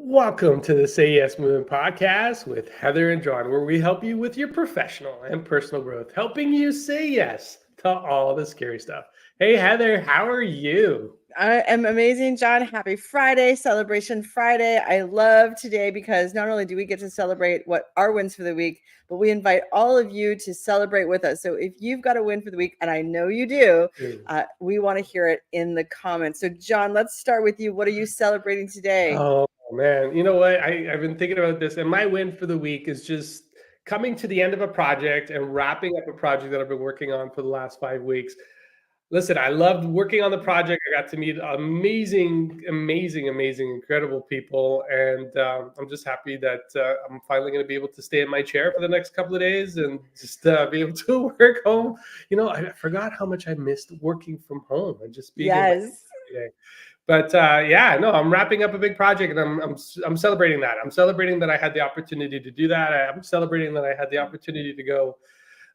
Welcome to the Say Yes Movement podcast with Heather and John, where we help you with your professional and personal growth, helping you say yes to all the scary stuff. Hey, Heather, how are you? I am amazing, John. Happy Friday, Celebration Friday. I love today because not only do we get to celebrate what our wins for the week, but we invite all of you to celebrate with us. So if you've got a win for the week, and I know you do, we want to hear it in the comments. So John, let's start with you. What are you celebrating today? Oh, man. You know what? I've been thinking about this, and my win for the week is just coming to the end of a project and wrapping up a project that I've been working on for the last 5 weeks. Listen, I loved working on the project. I got to meet amazing, incredible people. And I'm just happy that I'm finally going to be able to stay in my chair for the next couple of days and just be able to work home. You know, I forgot how much I missed working from home and just being in my day. But no, I'm wrapping up a big project, and I'm celebrating that. I'm celebrating that I had the opportunity to do that. I'm celebrating that I had the opportunity to go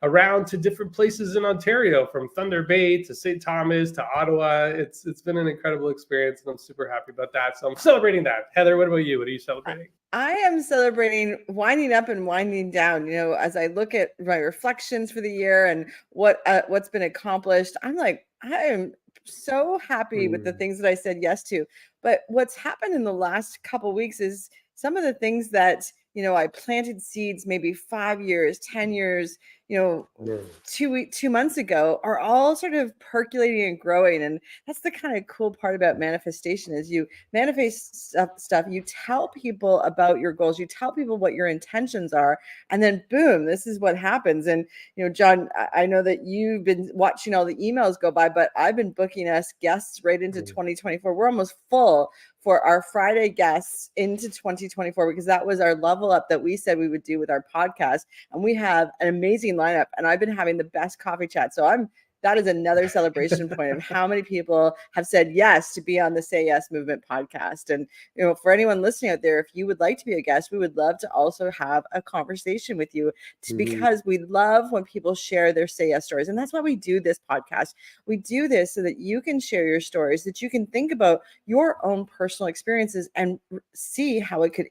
around to different places in Ontario, from Thunder Bay to St. Thomas to Ottawa. It's been an incredible experience, and I'm super happy about that. So I'm celebrating that. Heather, what about you? What are you celebrating? I am celebrating winding up and winding down. You know, as I look at my reflections for the year and what's been accomplished, I'm like, I am so happy with the things that I said yes to. But what's happened in the last couple of weeks is some of the things that, you know, I planted seeds maybe 5 years, 10 years, you know, 2 months ago are all sort of percolating and growing. And that's the kind of cool part about manifestation is you manifest stuff, you tell people about your goals, you tell people what your intentions are, and then boom, this is what happens. And, you know, John, I know that you've been watching all the emails go by, but I've been booking us guests right into 2024. We're almost full for our Friday guests into 2024, because that was our level up that we said we would do with our podcast. And we have an amazing lineup, and I've been having the best coffee chat. So that is another celebration point of how many people have said yes to be on the Say Yes Movement podcast. And, you know, for anyone listening out there, if you would like to be a guest, we would love to also have a conversation with you because we love when people share their Say Yes stories. And that's why we do this podcast. We do this so that you can share your stories, that you can think about your own personal experiences and see how it could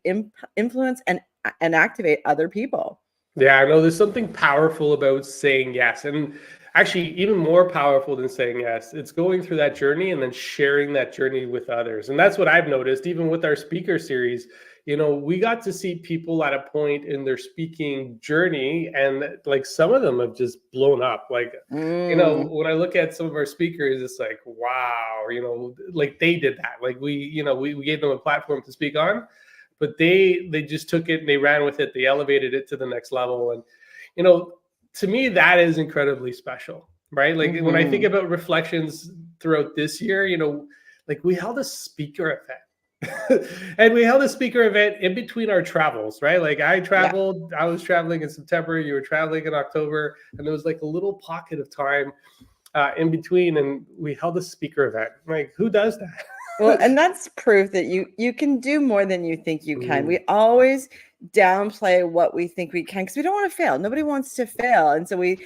influence and activate other people. Yeah, I know there's something powerful about saying yes. And actually, even more powerful than saying yes, it's going through that journey and then sharing that journey with others. And that's what I've noticed, even with our speaker series. You know, we got to see people at a point in their speaking journey, and like some of them have just blown up. Like, you know, when I look at some of our speakers, it's like, wow, you know, like they did that. Like we gave them a platform to speak on, but they just took it and they ran with it. They elevated it to the next level. And, you know, to me, that is incredibly special, right? Like when I think about reflections throughout this year, you know, like we held a speaker event. And we held a speaker event in between our travels, right? Like I was traveling in September, you were traveling in October, and there was like a little pocket of time in between, and we held a speaker event. Like, who does that? Well, and that's proof that you can do more than you think you can. We always downplay what we think we can because we don't want to fail. Nobody wants to fail. And so we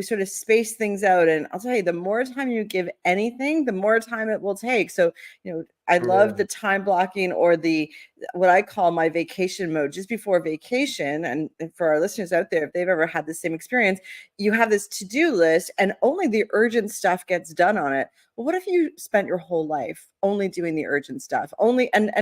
sort of space things out. And I'll tell you, the more time you give anything, the more time it will take. So, you know, I love the time blocking, or the what I call my vacation mode just before vacation. And for our listeners out there, if they've ever had the same experience, you have this to-do list and only the urgent stuff gets done on it. Well, what if you spent your whole life only doing the urgent stuff? Only and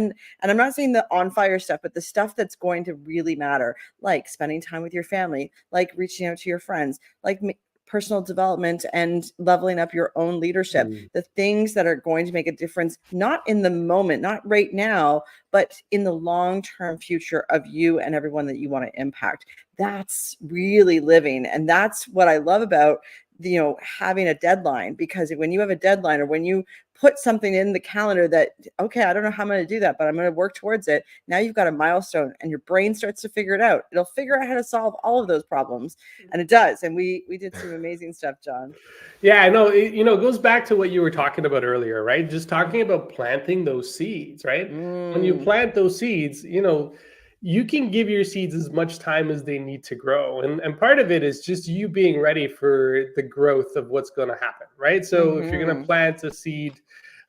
I'm not saying the on fire stuff, but the stuff that's going to really matter, like spending time with your family, like reaching out to your friends, like personal development and leveling up your own leadership, the things that are going to make a difference, not in the moment, not right now, but in the long-term future of you and everyone that you want to impact. That's really living. And that's what I love about, you know, having a deadline, because when you have a deadline, or when you put something in the calendar that, okay, I don't know how I'm going to do that, but I'm going to work towards it. Now you've got a milestone and your brain starts to figure it out. It'll figure out how to solve all of those problems. And it does. And we did some amazing stuff, John. Yeah, I know. You know, it goes back to what you were talking about earlier, right? Just talking about planting those seeds, right? When you plant those seeds, you know, you can give your seeds as much time as they need to grow. And part of it is just you being ready for the growth of what's going to happen, right? So if you're going to plant a seed,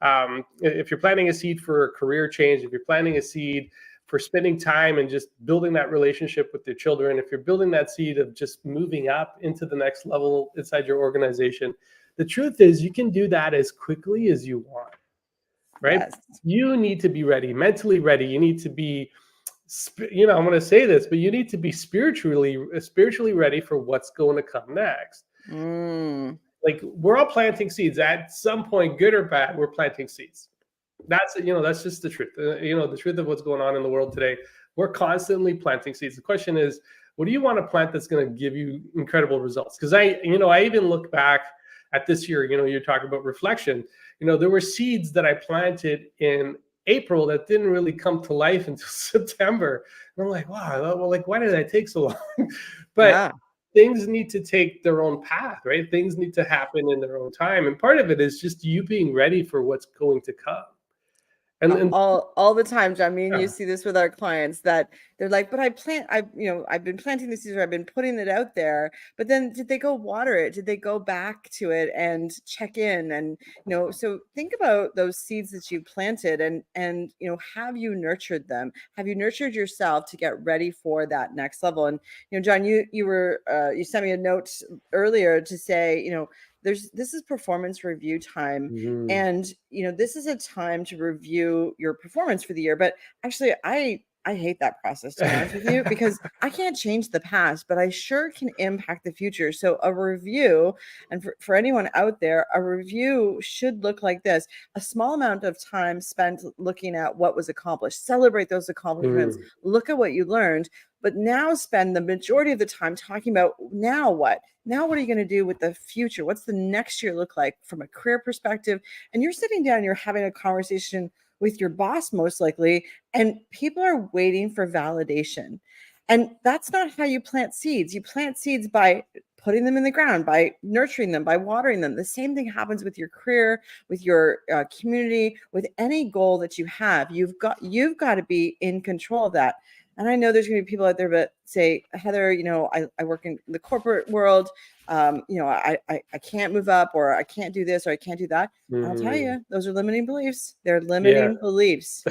if you're planting a seed for a career change, if you're planting a seed for spending time and just building that relationship with your children, if you're building that seed of just moving up into the next level inside your organization, the truth is you can do that as quickly as you want, right? Yes. You need to be ready, mentally ready. You need to be, I'm going to say this, but you need to be spiritually ready for what's going to come next. Like, we're all planting seeds at some point, good or bad. We're planting seeds. That's just the truth. The truth of what's going on in the world today. We're constantly planting seeds. The question is, what do you want to plant that's going to give you incredible results? Because I even look back at this year. You're talking about reflection. There were seeds that I planted in April that didn't really come to life until September. And I'm like, wow, well, like, why did that take so long? But things need to take their own path, right? Things need to happen in their own time. And part of it is just you being ready for what's going to come. And all the time, John, you see this with our clients, that they're like, but I've been planting this seed, or I've been putting it out there, but then did they go water it? Did they go back to it and check in? And, so think about those seeds that you planted, and, have you nurtured them? Have you nurtured yourself to get ready for that next level? And, John, you sent me a note earlier to say, this is performance review time. And, this is a time to review your performance for the year. But actually, I hate that process, to be honest with you, because I can't change the past, but I sure can impact the future. So a review, and for anyone out there, a review should look like this: a small amount of time spent looking at what was accomplished, celebrate those accomplishments, look at what you learned, but now spend the majority of the time talking about now what? Now what are you going to do with the future? What's the next year look like from a career perspective? And you're sitting down, you're having a conversation with your boss, most likely, and people are waiting for validation. And that's not how you plant seeds. You plant seeds by putting them in the ground, by nurturing them, by watering them. The same thing happens with your career, with your community, with any goal that you have. You've got to be in control of that. And I know there's going to be people out there that say, Heather, I work in the corporate world. I can't move up, or I can't do this, or I can't do that. I'll tell you, those are limiting beliefs. They're limiting beliefs.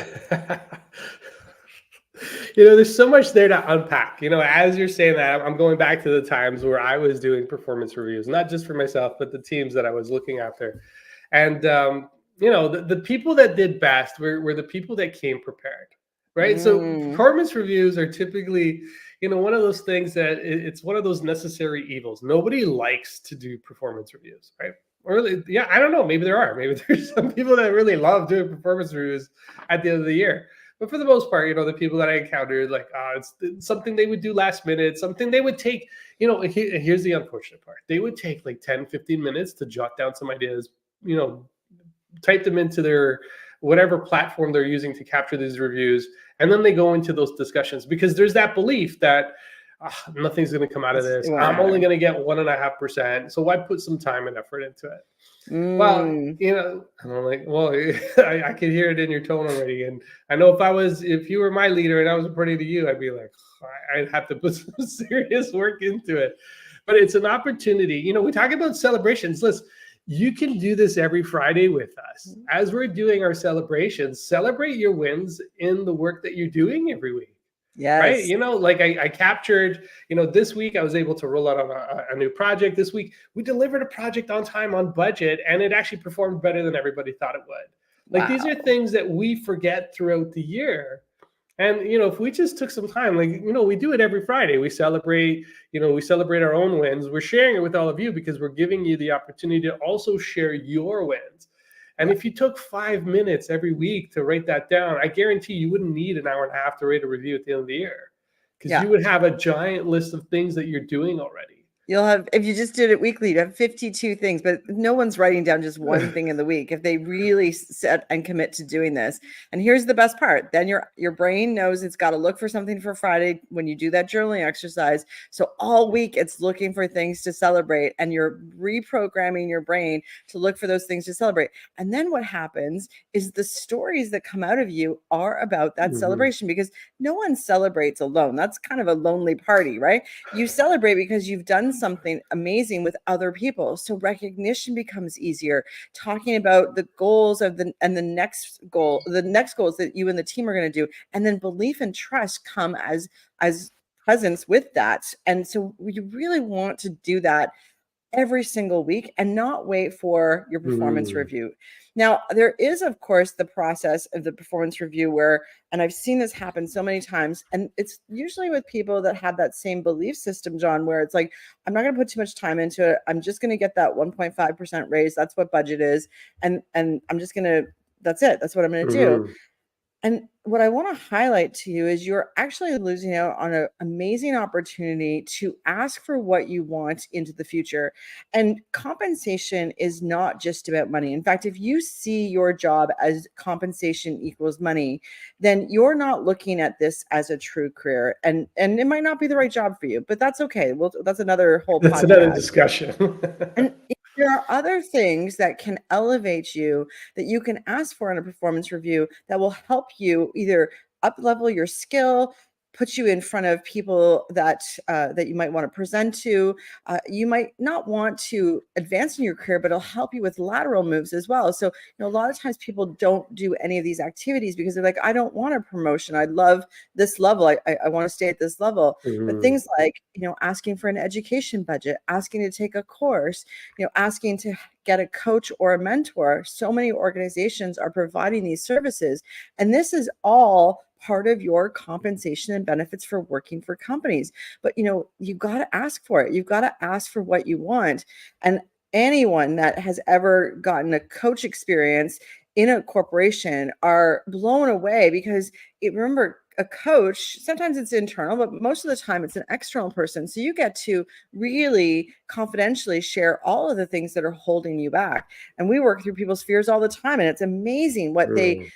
There's so much there to unpack. As you're saying that, I'm going back to the times where I was doing performance reviews, not just for myself, but the teams that I was looking after. And, the people that did best were the people that came prepared. Right. So performance reviews are typically, one of those things that it's one of those necessary evils. Nobody likes to do performance reviews. Right. Or, I don't know. Maybe there are. Maybe there's some people that really love doing performance reviews at the end of the year. But for the most part, the people that I encountered, like, it's something they would do last minute, something they would take, here's the unfortunate part. They would take like 10, 15 minutes to jot down some ideas, type them into their whatever platform they're using to capture these reviews. And then they go into those discussions because there's that belief that nothing's going to come out of this. I'm only going to get 1.5%. So why put some time and effort into it? Well, and I'm like, well, I can hear it in your tone already. And I know if you were my leader and I was reporting to you, I'd be like, I'd have to put some serious work into it. But it's an opportunity. We talk about celebrations. Listen, you can do this every Friday with us. As we're doing our celebrations, celebrate your wins in the work that you're doing every week. Yes. Right. Like I captured, this week I was able to roll out on a new project. This week we delivered a project on time, on budget, and it actually performed better than everybody thought it would. Like, these are things that we forget throughout the year. And, if we just took some time, like, we do it every Friday. We celebrate our own wins. We're sharing it with all of you because we're giving you the opportunity to also share your wins. And if you took 5 minutes every week to write that down, I guarantee you wouldn't need an hour and a half to write a review at the end of the year, because you would have a giant list of things that you're doing already. You'll have, if you just did it weekly, you'd have 52 things, but no one's writing down just one thing in the week if they really set and commit to doing this. And here's the best part. Then your brain knows it's got to look for something for Friday when you do that journaling exercise. So all week it's looking for things to celebrate, and you're reprogramming your brain to look for those things to celebrate. And then what happens is the stories that come out of you are about that celebration, because no one celebrates alone. That's kind of a lonely party, right? You celebrate because you've done something amazing with other people. So recognition becomes easier. Talking about the goals of the next goals that you and the team are going to do, and then belief and trust come as presence with that. And so we really want to do that every single week and not wait for your performance review. Now, there is, of course, the process of the performance review where, and I've seen this happen so many times, and it's usually with people that have that same belief system, John, where it's like, I'm not going to put too much time into it. I'm just going to get that 1.5% raise. That's what budget is. And I'm just going to, that's it. That's what I'm going to do. And what I want to highlight to you is you're actually losing out on an amazing opportunity to ask for what you want into the future. And compensation is not just about money. In fact, if you see your job as compensation equals money, then you're not looking at this as a true career. And it might not be the right job for you, but that's okay. Well, that's another whole podcast. That's another discussion. And there are other things that can elevate you that you can ask for in a performance review that will help you either up-level your skill, put you in front of people that you might want to present to. You might not want to advance in your career, but it'll help you with lateral moves as well. So, a lot of times people don't do any of these activities because they're like, I don't want a promotion. I love this level. I want to stay at this level. But things like, asking for an education budget, asking to take a course, asking to get a coach or a mentor. So many organizations are providing these services. And this is all part of your compensation and benefits for working for companies. But you've got to ask for it. You've got to ask for what you want. And anyone that has ever gotten a coach experience in a corporation are blown away because remember, a coach, sometimes it's internal, but most of the time it's an external person. So you get to really confidentially share all of the things that are holding you back. And we work through people's fears all the time. And it's amazing what they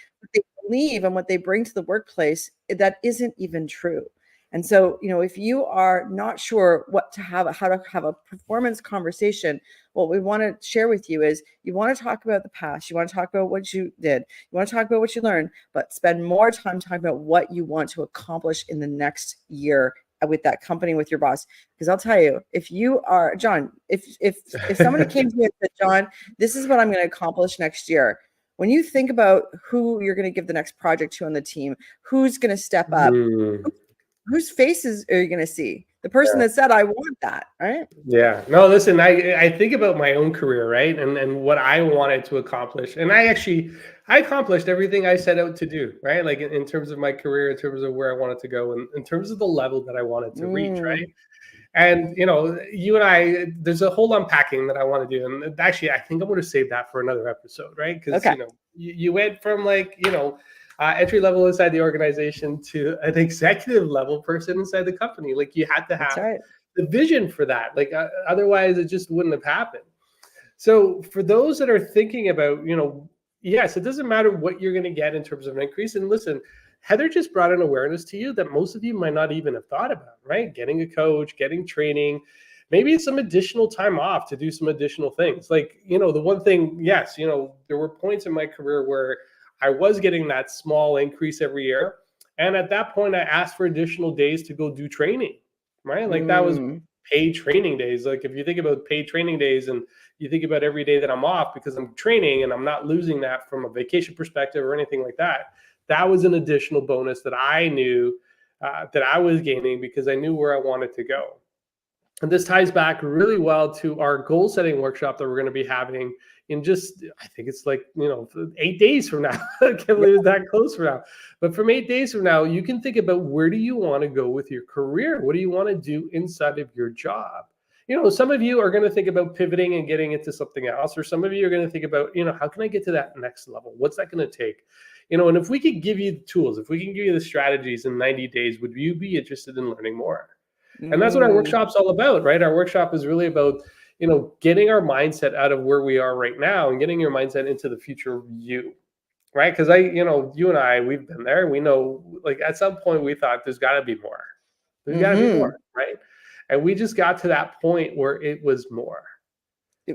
believe and what they bring to the workplace that isn't even true. And so, if you are not sure how to have a performance conversation, what we want to share with you is you want to talk about the past. You want to talk about what you did. You want to talk about what you learned, but spend more time talking about what you want to accomplish in the next year with that company, with your boss. Because I'll tell you, if you are, John, if somebody came to me and said, John, this is what I'm going to accomplish next year. When you think about who you're going to give the next project to on the team, who's going to step up, whose faces are you going to see? The person that said, I want that, right? Yeah. No, listen, I think about my own career, right? And what I wanted to accomplish. And I accomplished everything I set out to do, right? Like in terms of my career, in terms of where I wanted to go, and in terms of the level that I wanted to reach, right? And, you and I, there's a whole unpacking that I want to do. And actually, I think I'm going to save that for another episode, right? Because, you went from entry level inside the organization to an executive level person inside the company. Like you had to have the vision for that. Like otherwise it just wouldn't have happened. So for those that are thinking about, yes, it doesn't matter what you're going to get in terms of an increase. And listen, Heather just brought an awareness to you that most of you might not even have thought about, right? Getting a coach, getting training, maybe some additional time off to do some additional things. Like, the one thing, yes, there were points in my career where I was getting that small increase every year. And at that point, I asked for additional days to go do training, right? Like that was paid training days. Like if you think about paid training days and you think about every day that I'm off because I'm training and I'm not losing that from a vacation perspective or anything like that, that was an additional bonus that I knew that I was gaining because I knew where I wanted to go. And this ties back really well to our goal setting workshop that we're going to be having in just, I think it's 8 days from now. I can't believe it's that close from now. But from 8 days from now, you can think about where do you want to go with your career? What do you want to do inside of your job? Some of you are going to think about pivoting and getting into something else, or some of you are going to think about, how can I get to that next level? What's that going to take? And if we could give you the tools, if we can give you the strategies in 90 days, would you be interested in learning more? And that's what our workshop's all about, right? Our workshop is really about, getting our mindset out of where we are right now and getting your mindset into the future you, right? Because you and I, we've been there. We know, like at some point we thought there's got to be more. There's got to be more, right? And we just got to that point where it was more.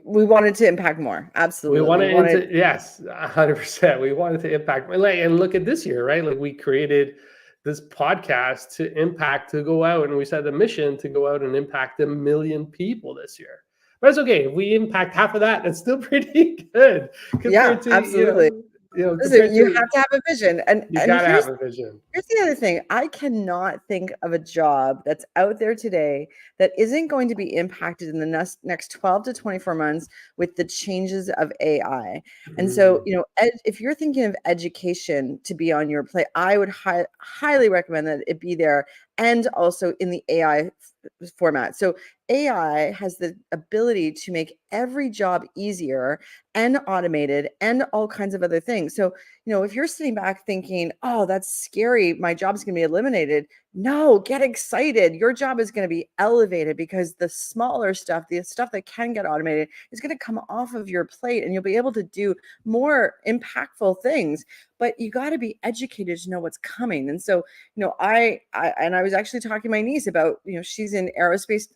We wanted to impact more. Absolutely. We wanted yes, 100%. We wanted to impact. And look at this year, right? Like we created this podcast to go out, and we set a mission to go out and impact 1 million people this year. But it's okay if we impact half of that. That's still pretty good compared to absolutely. compared You to, have to have a vision, and you gotta have a vision. Here's the other thing. I cannot think of a job that's out there today that isn't going to be impacted in the next 12 to 24 months with the changes of AI. And so, if you're thinking of education to be on your plate, I would highly recommend that it be there, and also in the AI format. So AI has the ability to make every job easier and automated and all kinds of other things. So, if you're sitting back thinking, oh, that's scary, my job's going to be eliminated. No, get excited. Your job is going to be elevated, because the smaller stuff, the stuff that can get automated, is going to come off of your plate, and you'll be able to do more impactful things. But you got to be educated to know what's coming. And so, I was actually talking to my niece about, she's in aerospace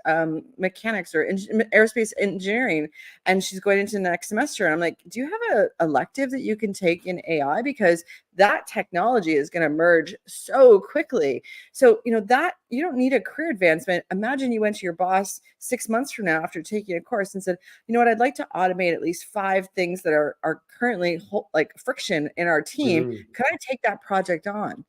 mechanics or aerospace engineering, and she's going into the next semester. And I'm like, do you have an elective that you can take in AI? Because that technology is going to merge so quickly. So, that you don't need a career advancement. Imagine you went to your boss 6 months from now after taking a course and said, you know what, I'd like to automate at least 5 things that are currently like friction in our team. Could I take that project on?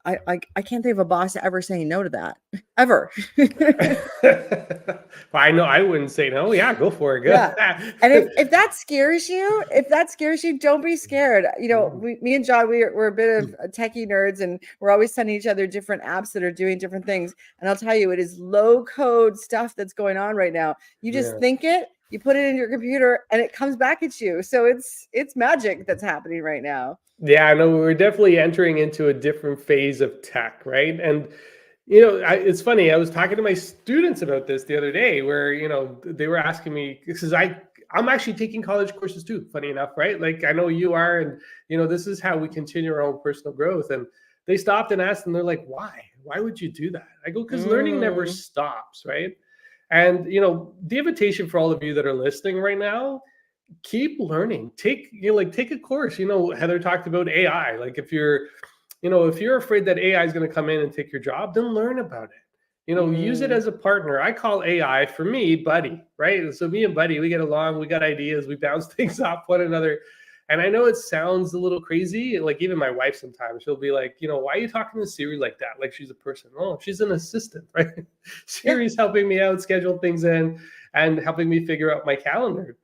I can't think of a boss ever saying no to that, ever. Well, I know I wouldn't say no. Yeah, go for it. Go. Yeah. And if that scares you, don't be scared. Me and John, we're a bit of techie nerds, and we're always sending each other different apps that are doing different things. And I'll tell you, it is low code stuff that's going on right now. You just think it, you put it in your computer, and it comes back at you. So it's magic that's happening right now. Yeah, I know we're definitely entering into a different phase of tech, right? And it's funny. I was talking to my students about this the other day, where they were asking me, because I'm actually taking college courses too. Funny enough, right? Like, I know you are, and this is how we continue our own personal growth. And they stopped and asked, and they're like, "Why? Why would you do that?" I go, "Because learning never stops, right?" And the invitation for all of you that are listening right now, keep learning. Take a course. Heather talked about AI. Like, if you're afraid that AI is going to come in and take your job, then learn about it. Use it as a partner. I call AI, for me, buddy, right? So me and buddy, we get along, we got ideas, we bounce things off one another. And I know it sounds a little crazy. Like, even my wife, sometimes she'll be like, why are you talking to Siri like that? Like she's a person. Oh, she's an assistant, right? Siri's helping me out, schedule things in, and helping me figure out my calendar.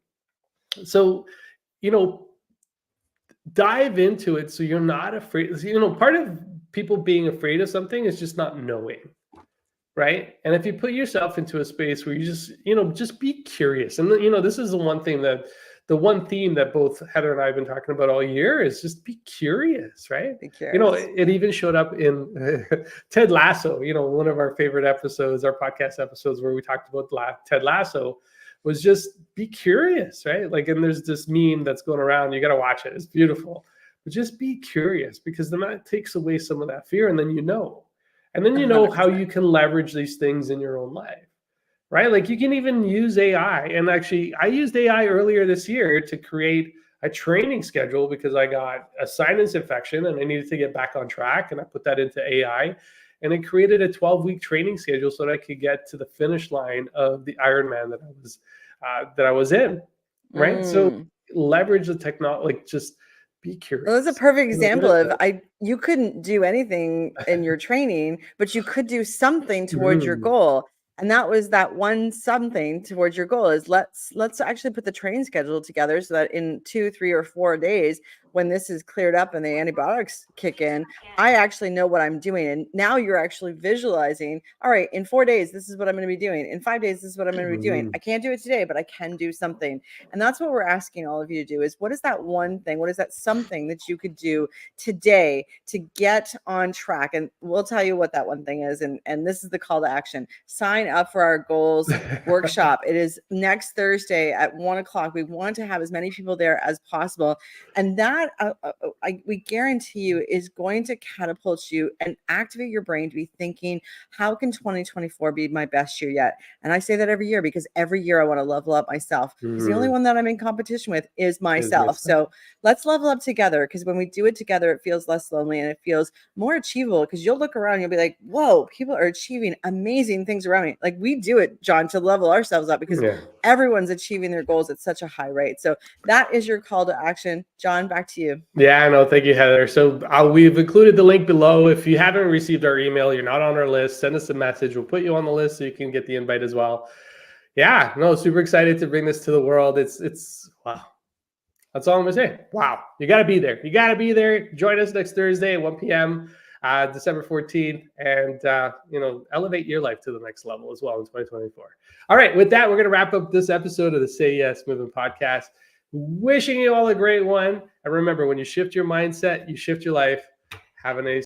So, dive into it so you're not afraid. Part of people being afraid of something is just not knowing, right? And if you put yourself into a space where you just be curious. And this is the one thing the one theme that both Heather and I have been talking about all year is just be curious, right? Be curious. It even showed up in Ted Lasso, one of our favorite episodes, our podcast episodes, where we talked about Ted Lasso, was just be curious, right? Like, and there's this meme that's going around. You got to watch it. It's beautiful. But just be curious, because then that takes away some of that fear. And then and then 100%. how you can leverage these things in your own life, right? Like, you can even use AI. And actually, I used AI earlier this year to create a training schedule, because I got a sinus infection and I needed to get back on track. And I put that into AI. And it created a 12-week training schedule so that I could get to the finish line of the Ironman that I was in, right? So leverage the technology, like, just be curious. Well, that's a perfect example of you couldn't do anything in your training, but you could do something towards your goal. And that was that one something towards your goal is let's actually put the training schedule together so that in 2, 3, or 4 days, when this is cleared up and the antibiotics kick in, I actually know what I'm doing. And now you're actually visualizing, all right, in 4 days, this is what I'm going to be doing. In 5 days, this is what I'm going to be doing. I can't do it today, but I can do something. And that's what we're asking all of you to do is, what is that one thing? What is that something that you could do today to get on track? And we'll tell you what that one thing is. And this is the call to action. Sign up for our goals workshop. It is next Thursday at 1:00. We want to have as many people there as possible. And that that we guarantee you is going to catapult you and activate your brain to be thinking, how can 2024 be my best year yet? And I say that every year because every year I want to level up myself, because the only one that I'm in competition with is myself. So let's level up together, because when we do it together, it feels less lonely and it feels more achievable, because you'll look around and you'll be like, whoa, people are achieving amazing things around me. Like we do it, John, to level ourselves up, because everyone's achieving their goals at such a high rate. So that is your call to action. John, back to you. Yeah, no, thank you, Heather. So we've included the link below. If you haven't received our email, you're not on our list, send us a message. We'll put you on the list so you can get the invite as well. Yeah, no, super excited to bring this to the world. It's wow. That's all I'm gonna say. Wow, you got to be there. You got to be there. Join us next Thursday at 1 p.m., December 14th, and elevate your life to the next level as well in 2024. All right, with that, we're gonna wrap up this episode of the Say Yes Movement Podcast. Wishing you all a great one, and remember, when you shift your mindset, you shift your life. Have a nice